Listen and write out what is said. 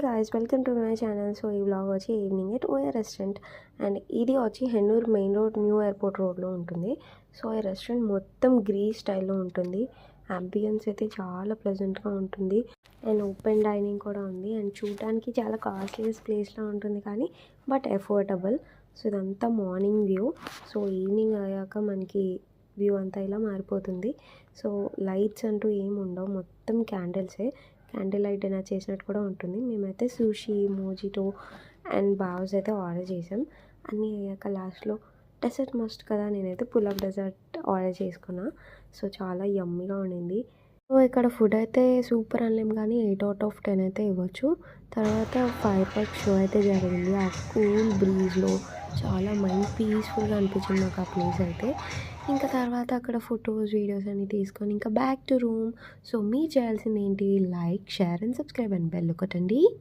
guys, welcome to my channel. So ఈ vlog వచ్చి evening at ఓయా restaurant and ఇది వచ్చి హెన్నూర్ మెయిన్ రోడ్ న్యూ ఎయిర్పోర్ట్ రోడ్లో ఉంటుంది. సో ఈ రెస్టారెంట్ మొత్తం గ్రీస్ స్టైల్లో ఉంటుంది. అంబియన్స్ అయితే చాలా ప్లెజెంట్గా ఉంటుంది అండ్ ఓపెన్ డైనింగ్ కూడా ఉంది అండ్ చూడడానికి చాలా కాస్ట్లీయెస్ట్ ప్లేస్లో ఉంటుంది కానీ బట్ ఎఫోర్డబుల్. సో ఇదంతా మార్నింగ్ వ్యూ. సో ఈవినింగ్ అయ్యాక మనకి వ్యూ అంతా ఇలా మారిపోతుంది. సో లైట్స్ అంటూ ఏమి ఉండవు, మొత్తం క్యాండిల్సే. క్యాండిల్ లైట్ డిన్నర్ చేసినట్టు కూడా ఉంటుంది. మేమైతే సూషీ, మోజిటో అండ్ బావ్స్ అయితే ఆర్డర్ చేసాం. అన్నీ అయ్యాక లాస్ట్లో డెజర్ట్ మస్ట్ కదా, నేనైతే పులావ్ డెజర్ట్ ఆర్డర్ చేసుకున్నా. సో చాలా యమ్మీగా ఉండింది. సో ఇక్కడ ఫుడ్ అయితే సూపర్ అనలేం కానీ 8/10 అయితే ఇవ్వచ్చు. తర్వాత ఫైర్ వర్క్ షో అయితే జరిగింది. ఆ కూల్ బ్రీజ్లో చాలా మైండ్ పీస్ఫుల్గా అనిపించింది నాకు ఆ ప్లేస్ అయితే. ఇంకా తర్వాత అక్కడ ఫొటోస్, వీడియోస్ అన్నీ తీసుకొని ఇంకా బ్యాక్ టు రూమ్. సో మీరు చేయాల్సింది ఏంటి, like, share and subscribe and bell కొట్టండి.